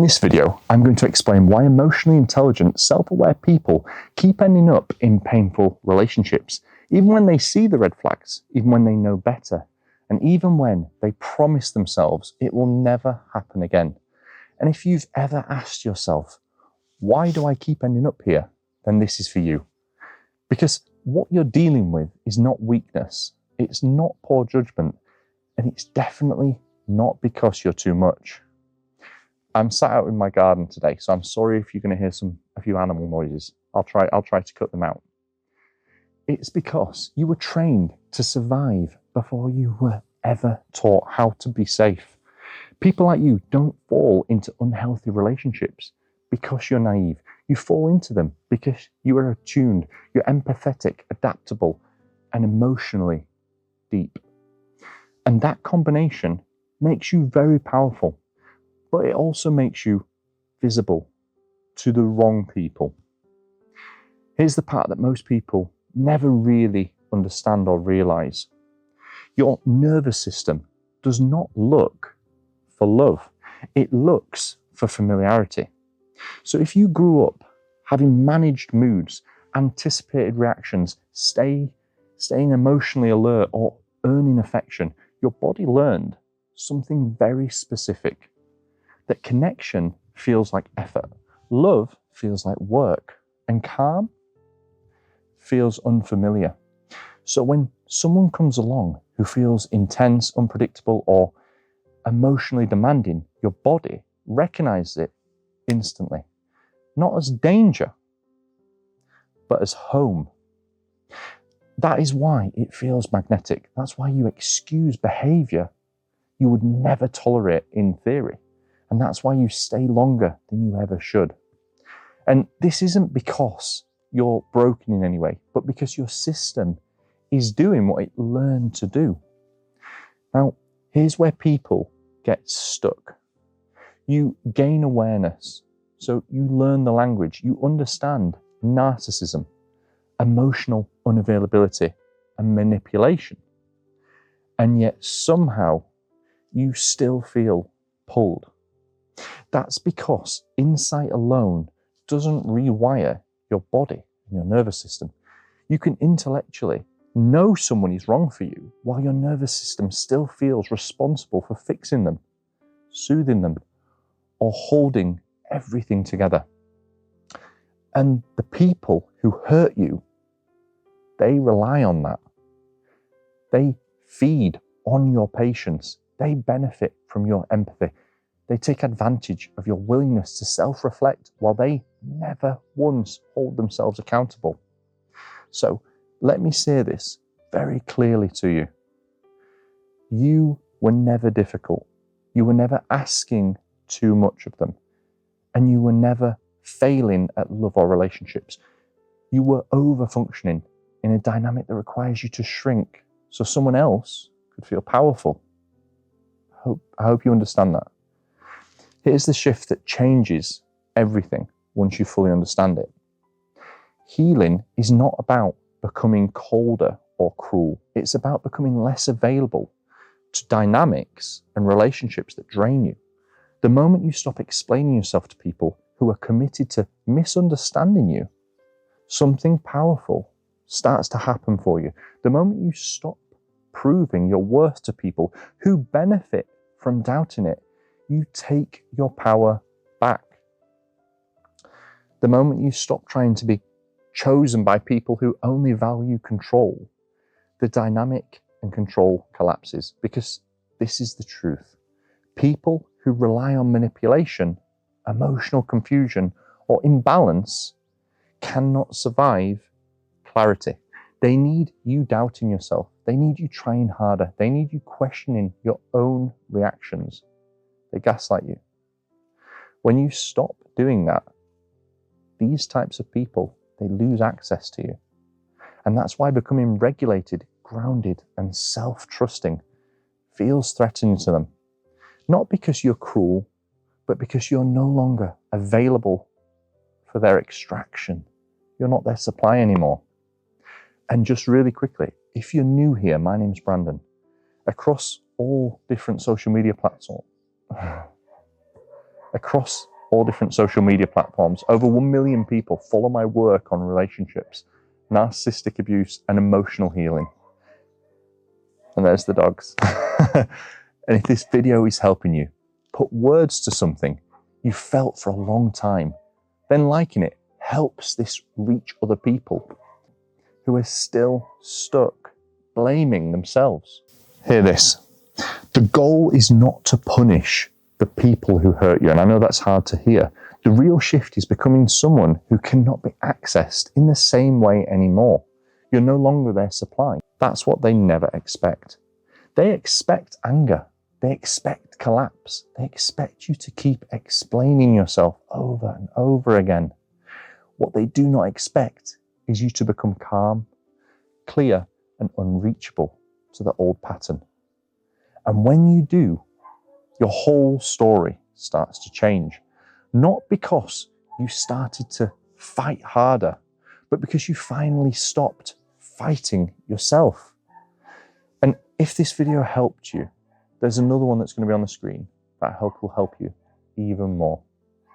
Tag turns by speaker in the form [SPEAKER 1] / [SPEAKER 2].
[SPEAKER 1] this video, I'm going to explain why emotionally intelligent, self-aware people keep ending up in painful relationships, even when they see the red flags, even when they know better, and even when they promise themselves it will never happen again. And if you've ever asked yourself, why do I keep ending up here? Then this is for you. Because what you're dealing with is not weakness, it's not poor judgment, and it's definitely not because you're too much. I'm sat out in my garden today, so I'm sorry if you're going to hear a few animal noises. I'll try to cut them out. It's because you were trained to survive before you were ever taught how to be safe. People like you don't fall into unhealthy relationships because you're naive. You fall into them because you are attuned, you're empathetic, adaptable, and emotionally deep. And that combination makes you very powerful, but it also makes you visible to the wrong people. Here's the part that most people never really understand or realize. Your nervous system does not look for love. It looks for familiarity. So if you grew up having managed moods, anticipated reactions, staying emotionally alert, or earning affection, your body learned something very specific. That connection feels like effort, love feels like work, and calm feels unfamiliar. So when someone comes along who feels intense, unpredictable, or emotionally demanding, your body recognizes it instantly. Not as danger, but as home. That is why it feels magnetic. That's why you excuse behavior you would never tolerate in theory. And that's why you stay longer than you ever should. And this isn't because you're broken in any way, but because your system is doing what it learned to do. Now, here's where people get stuck. You gain awareness, so you learn the language, you understand narcissism, emotional unavailability, and manipulation. And yet somehow you still feel pulled. That's because insight alone doesn't rewire your body and your nervous system. You can intellectually know someone is wrong for you while your nervous system still feels responsible for fixing them, soothing them, or holding everything together. And the people who hurt you, they rely on that. They feed on your patience. They benefit from your empathy. They take advantage of your willingness to self-reflect while they never once hold themselves accountable. So let me say this very clearly to you. You were never difficult. You were never asking too much of them. And you were never failing at love or relationships. You were over-functioning in a dynamic that requires you to shrink so someone else could feel powerful. I hope you understand that. Here's the shift that changes everything once you fully understand it. Healing is not about becoming colder or cruel. It's about becoming less available to dynamics and relationships that drain you. The moment you stop explaining yourself to people who are committed to misunderstanding you, something powerful starts to happen for you. The moment you stop proving your worth to people who benefit from doubting it, you take your power back. The moment you stop trying to be chosen by people who only value control, the dynamic and control collapses, because this is the truth. People who rely on manipulation, emotional confusion, or imbalance cannot survive clarity. They need you doubting yourself. They need you trying harder. They need you questioning your own reactions. They gaslight you. When you stop doing that, these types of people, they lose access to you. And that's why becoming regulated, grounded, and self-trusting feels threatening to them. Not because you're cruel, but because you're no longer available for their extraction. You're not their supply anymore. And just really quickly, if you're new here, my name's Brandon. Across all different social media platforms, across all different social media platforms. Over 1 million people follow my work on relationships, narcissistic abuse, and emotional healing. And there's the dogs. And if this video is helping you put words to something you felt for a long time, then liking it helps this reach other people who are still stuck blaming themselves. Hear this. The goal is not to punish the people who hurt you. And I know that's hard to hear. The real shift is becoming someone who cannot be accessed in the same way anymore. You're no longer their supply. That's what they never expect. They expect anger. They expect collapse. They expect you to keep explaining yourself over and over again. What they do not expect is you to become calm, clear, and unreachable to the old pattern. And when you do, your whole story starts to change. Not because you started to fight harder, but because you finally stopped fighting yourself. And if this video helped you, there's another one that's going to be on the screen that will help you even more.